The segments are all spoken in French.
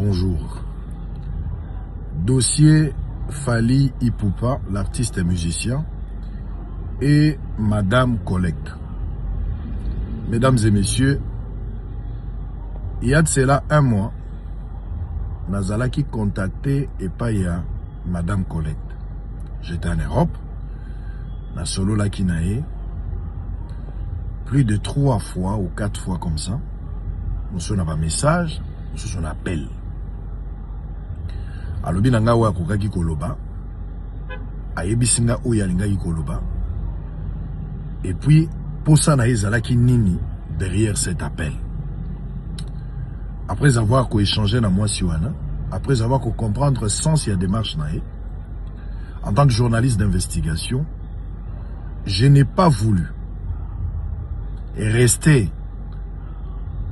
bonjour. Dossier Fally Ipupa, l'artiste et musicien, et Madame Collecte. Mesdames et messieurs, il y a de cela un mois, Nazala qui contacté et pas y a Madame Collecte. J'étais en Europe, na solo la kinae, plus de 3 fois ou 4 fois comme ça. Nous sommes un message, nous sommes un appel. Alobi nanga wa kokaki koloba, ayebisinga oya lingaki koloba. Et puis, posa na ezalaki nini derrière cet appel. Après avoir échangé na moi siwana, après avoir comprendre le sens de la démarche nae, en tant que journaliste d'investigation, je n'ai pas voulu rester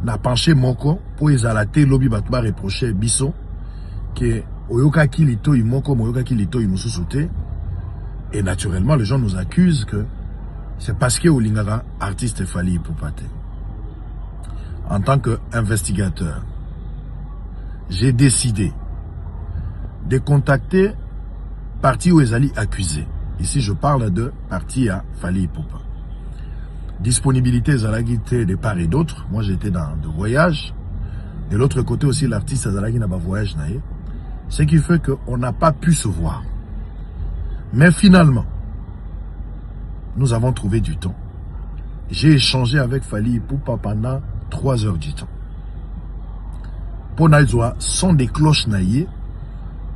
na penché moko pour ezalate lobi batba reprocher biso que oyoka kilito imoko moyoka kilito imususute, et naturellement les gens nous accusent que c'est parce que Olingara artiste Fally Ipupa. En tant qu'investigateur, j'ai décidé de contacter partie où Ezali accusé. Ici je parle de partie à Fally Ipupa. Disponibilité Zalagité de part et d'autre. Moi j'étais dans de voyage. De l'autre côté aussi l'artiste Zalagi n'a pas voyage naïe. Ce qui fait qu'on n'a pas pu se voir. Mais finalement, nous avons trouvé du temps. J'ai échangé avec Fally Ipupa pendant 3 heures du temps. Pour Naïzoa, sont des cloches naïe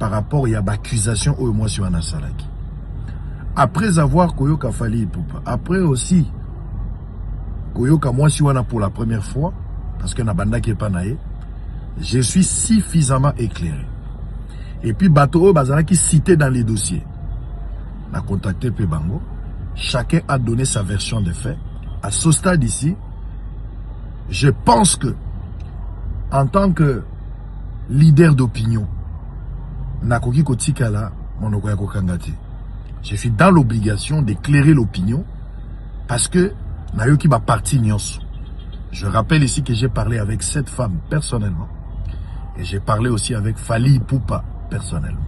par rapport à l'accusation au mois sur Anasalaki. Après avoir Koyoka Fally Ipupa, après aussi Koyoka moi sur pour la première fois, parce que Nabanda qui est pas naïe, je suis suffisamment éclairé. Et puis Bato Bazara qui cité dans les dossiers. On a contacté Pebango. Chacun a donné sa version des faits. À ce stade ici, je pense que, en tant que leader d'opinion, Nakoki Kotikala, Monokoyako Kangati, je suis dans l'obligation d'éclairer l'opinion parce que Nayoki va partir Nyonso. Je rappelle ici que j'ai parlé avec cette femme personnellement et j'ai parlé aussi avec Fally Ipupa personnellement.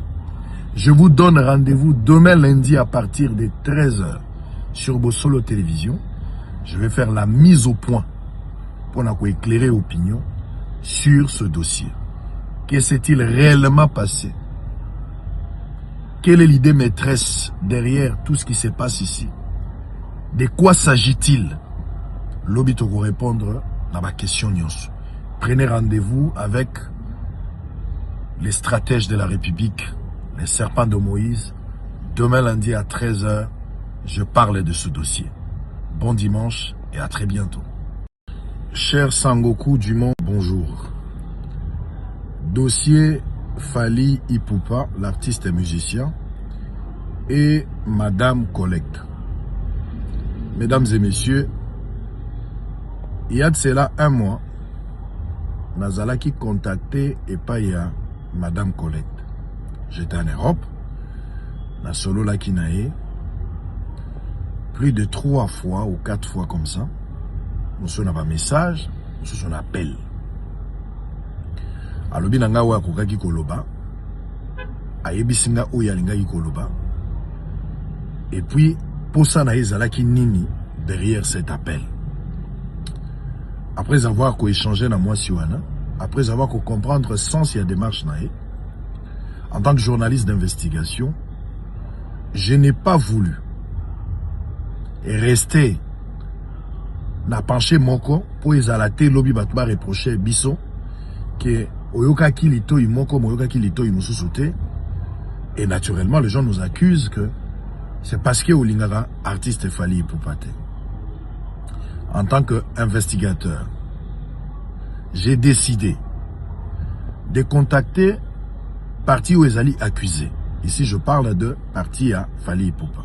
Je vous donne rendez-vous demain lundi à partir de 13 h sur Bossolo Télévision. Je vais faire la mise au point pour éclairer l'opinion sur ce dossier. Que s'est-il réellement passé? Quelle est l'idée maîtresse derrière tout ce qui se passe ici? De quoi s'agit-il? L'obito pour répondre à ma question. Prenez rendez-vous avec les stratèges de la République, les serpents de Moïse. Demain lundi à 13 h, je parle de ce dossier. Bon dimanche et à très bientôt. Cher Sangoku Dumont, bonjour. Dossier Fally Ipupa, l'artiste et musicien, et Madame Collecte. Mesdames et messieurs, il y a de cela un mois, Nazala qui contacté et pas y a Madame Collecte. J'étais en Europe, na solo la kinae, plus de 3 fois ou 4 fois comme ça. Nous sommes un message, nous sommes un appel. Alobi nanga wa kokaki koloba, ayebisinga oya lingaki koloba. Et puis, posa na ezalaki nini derrière cet appel. Après avoir échangé na moi siwana, après avoir comprendre le sens de la démarche nae, en tant que journaliste d'investigation, je n'ai pas voulu rester na penché moko pour ezalate lobi batba reprocher biso que oyoka kilito imoko moyoka kilito imususute, et naturellement les gens nous accusent que c'est parce que Olingara artiste Fally Ipupa. En tant qu'investigateur, j'ai décidé de contacter partie où Ezali accusé. Ici je parle de partie à Fally Ipupa.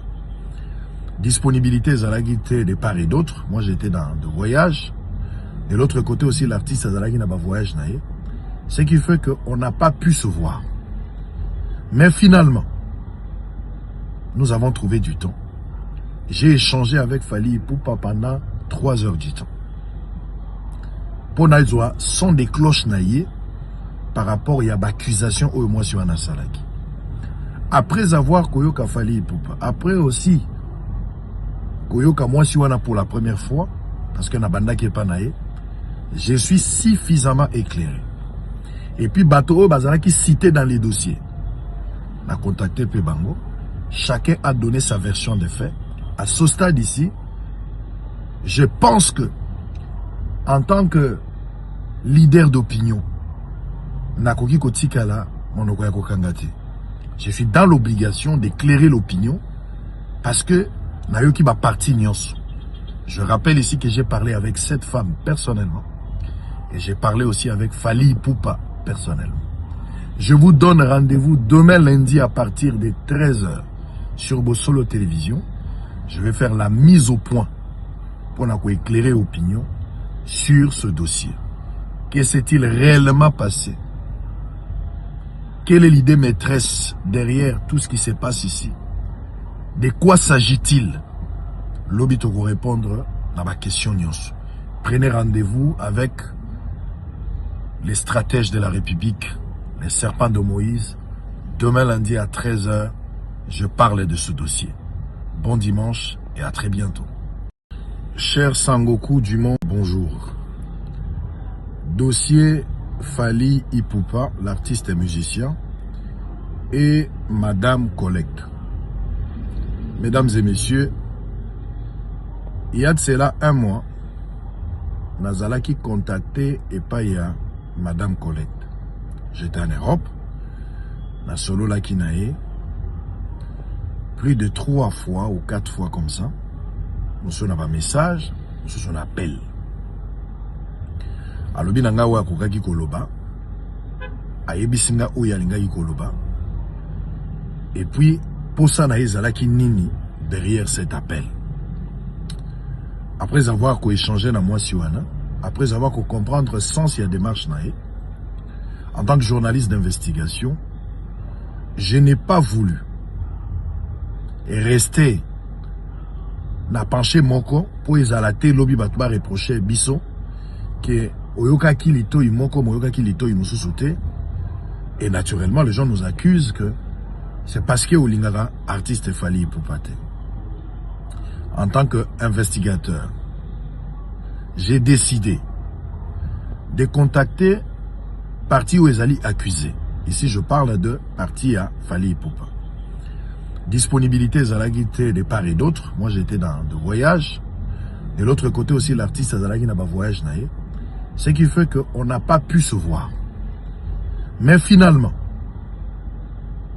Disponibilité Zalagité de part et d'autre. Moi j'étais dans de voyage. De l'autre côté aussi l'artiste Zalagi n'a pas voyage naïe. Ce qui fait qu'on n'a pas pu se voir. Mais finalement, nous avons trouvé du temps. J'ai échangé avec Fally Ipupa pendant 3 heures du temps. Pour Naïzoa, sont des cloches naïe par rapport à l'accusation au moi sur Anasalaki. Après avoir Koyoka Fally Ipupa, après aussi Koyoka moi sur pour la première fois, parce que Nabanda qui est pas naé, je suis suffisamment éclairé. Et puis Bato Bazara qui cité dans les dossiers. On a contacté Pebango. Chacun a donné sa version des faits. À ce stade ici, je pense que en tant que leader d'opinion, Nakoki Kotikala, Monokoya Kokangati, je suis dans l'obligation d'éclairer l'opinion parce que Nayoki va partir Nyonso. Je rappelle ici que j'ai parlé avec cette femme personnellement et j'ai parlé aussi avec Fally Ipupa personnellement. Je vous donne rendez-vous demain lundi à partir de 13h sur Bossolo Télévision. Je vais faire la mise au point pour éclairer l'opinion sur ce dossier. Que s'est-il réellement passé? Quelle est l'idée maîtresse derrière tout ce qui se passe ici? De quoi s'agit-il? L'obito pour répondre à ma question. Prenez rendez-vous avec les stratèges de la République, les serpents de Moïse. Demain lundi à 13h, je parle de ce dossier. Bon dimanche et à très bientôt. Cher Sangoku Dumont, bonjour. Dossier Fally Ipupa, l'artiste et musicien, et Madame Collecte. Mesdames et messieurs, il y a de cela un mois, Nazala qui contactait et pas il y a Madame Collecte. J'étais en Europe, la solo la Kinae, plus de 3 fois ou 4 fois comme ça. Nous sommes un message, nous sommes un appel. Alobi nanga wa kokaki koloba, ayebisinga oyalinga koloba. Et puis, pour ça, naezalaki nini derrière cet appel. Après avoir échangé dans moi siwana, après avoir comprendre le sens de la démarche nae, en tant que journaliste d'investigation, je n'ai pas voulu rester na penché moko pour ezalate lobi batba reprocher biso que oyoka kilito imoko moyoka kilito imususote. Et naturellement les gens nous accusent que c'est parce que Olingara artiste Fally Ipupa. En tant qu'investigateur, j'ai décidé de contacter partie où Ezali accusé. Ici je parle de partie à Fally Ipupa. Disponibilité Zalagité de part et d'autre. Moi j'étais dans de voyage. De l'autre côté aussi l'artiste Zalagi n'a pas voyage naé. Ce qui fait qu'on n'a pas pu se voir. Mais finalement,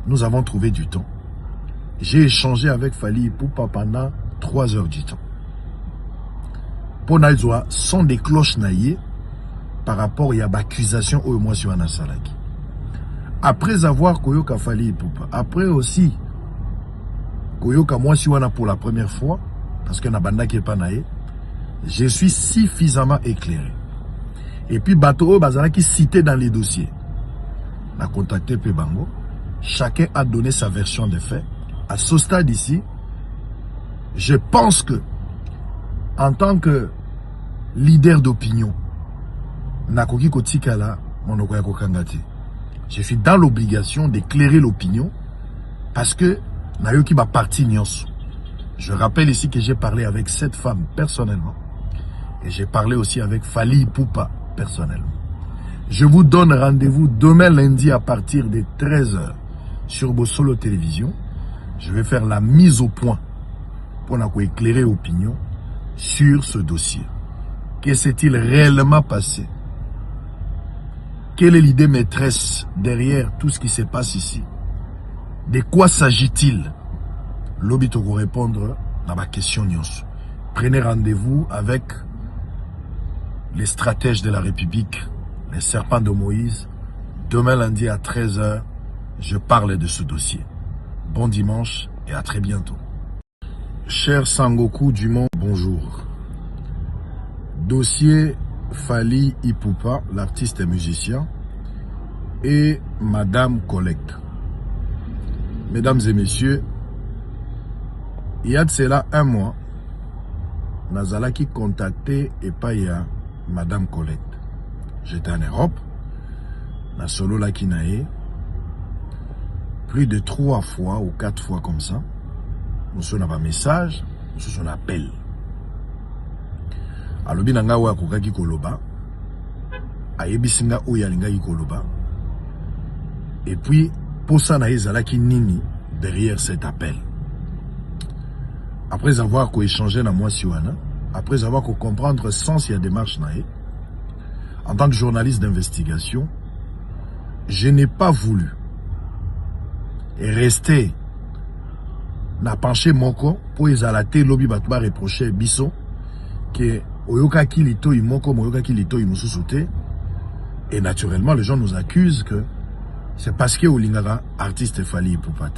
nous avons trouvé du temps. J'ai échangé avec Fally Ipupa pendant 3 heures du temps. Pour Naïzoa, sont des cloches naïées par rapport à l'accusation au moi sur Anasalaki. Après avoir Koyoka Fally Ipupa, après aussi Koyoka moi sur pour la première fois, parce que Nabanda qui est pas naïe, je suis suffisamment éclairé. Et puis Bato Bazara qui cité dans les dossiers. On a contacté Pebango. Chacun a donné sa version des faits. À ce stade ici, je pense que en tant que leader d'opinion, Nakoki Kotikala, Monokoya Kokangati, je suis dans l'obligation d'éclairer l'opinion parce que Nayoki va partir Nyonso. Je rappelle ici que j'ai parlé avec cette femme personnellement et j'ai parlé aussi avec Fally Ipupa personnellement. Je vous donne rendez-vous demain lundi à partir de 13h sur Bossolo Télévision. Je vais faire la mise au point pour éclairer l'opinion sur ce dossier. Que s'est-il réellement passé? Quelle est l'idée maîtresse derrière tout ce qui se passe ici? De quoi s'agit-il? L'obito pour répondre à ma question. Prenez rendez-vous avec les stratèges de la République, les serpents de Moïse. Demain lundi à 13h, je parle de ce dossier. Bon dimanche et à très bientôt. Cher Sangoku Dumont, bonjour. Dossier Fally Ipupa, l'artiste et musicien, et Madame Collecte. Mesdames et messieurs, il y a de cela un mois, Nazala qui contactait et pas il y a Madame Collecte. J'étais en Europe, la solo la Kinae, plus de 3 fois ou 4 fois comme ça. Nous sommes un message, nous sommes un appel. Après avoir Koyoka Fally Ipupa, après aussi Koyoka moi sur Anasalaki. Après avoir Koyoka Fally Ipupa, après aussi Koyoka moi sur pour la première fois, parce que Nabanda qui est pas naïe, je suis suffisamment éclairé. Et puis Bato Bazara qui cité dans les dossiers. On a contacté Pebango. Chacun a donné sa version des faits. À ce stade ici, je pense que en tant que na solo la kinae plus de 3 fois ou 4 fois comme ça. Nous avons un message, nous avons un appel. Alobi nanga wa kokaki koloba, ayebisinga oya lingaki koloba. Et puis pour ça na ezalaki nini derrière cet appel. Après avoir échangé na moi siwana, après avoir comprendre le sens de la démarche nae, en tant que journaliste d'investigation, je n'ai pas voulu rester na penché moko pour ezalate lobby batba reprocher biso que oyoka kilito imoko moyoka kilito imususute, et naturellement les gens nous accusent que c'est parce que olingara artiste Fally Ipupa.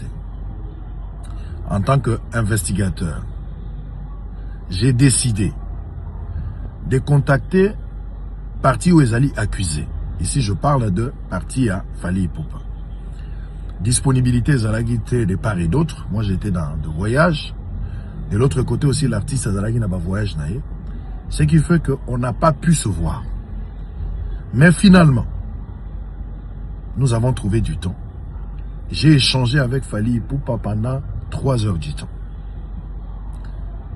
En tant qu'investigateur, j'ai décidé de contacter parti où ezali accusé. Ici je parle de parti à Fally Ipupa. Disponibilité zalagité de part et d'autre. Moi j'étais dans de voyage. De l'autre côté aussi l'artiste zalagi n'a pas voyage naé. Ce qui fait qu'on n'a pas pu se voir. Mais finalement, nous avons trouvé du temps. J'ai échangé avec Fally Ipupa pendant 3 heures du temps.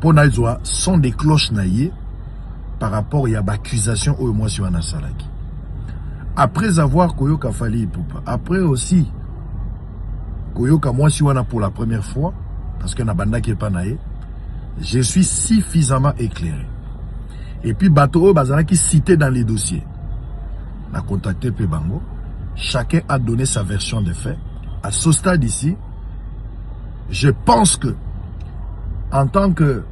Pour Naïzoa, sont des cloches naïe par rapport à l'accusation au mois sur Salaki. Après avoir koyoka Fally Ipupa, après aussi koyoka moi siwana pour la première fois, parce que Nabanda qui est pas naïe, je suis suffisamment éclairé. Et puis Bato Bazara qui cité dans les dossiers. On a contacté Pebango. Chacun a donné sa version des faits. À ce stade ici, je pense que, en tant que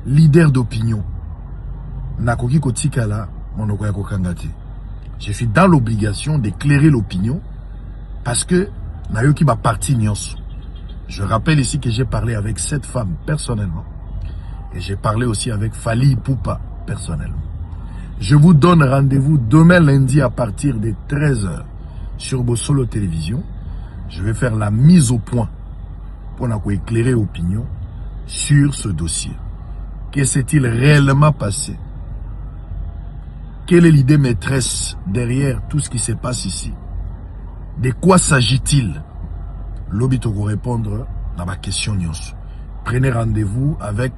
leader d'opinion, Nakoki Kotikala, Monokoyako Kangati, je suis dans l'obligation d'éclairer l'opinion parce que Nayoki va partir Nyonso. Je rappelle ici que j'ai parlé avec cette femme personnellement et j'ai parlé aussi avec Fally Ipupa personnellement. Je vous donne rendez-vous demain lundi à partir de 13h sur Bossolo Télévision. Je vais faire la mise au point pour éclairer l'opinion sur ce dossier. Que s'est-il réellement passé? Quelle est l'idée maîtresse derrière tout ce qui se passe ici? De quoi s'agit-il? L'obito vous répondre à ma question. Prenez rendez-vous avec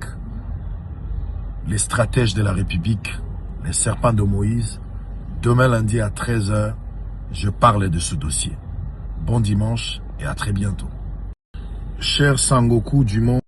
les stratèges de la République, les serpents de Moïse. Demain lundi à 13h, je parle de ce dossier. Bon dimanche et à très bientôt. Cher Sangoku du monde.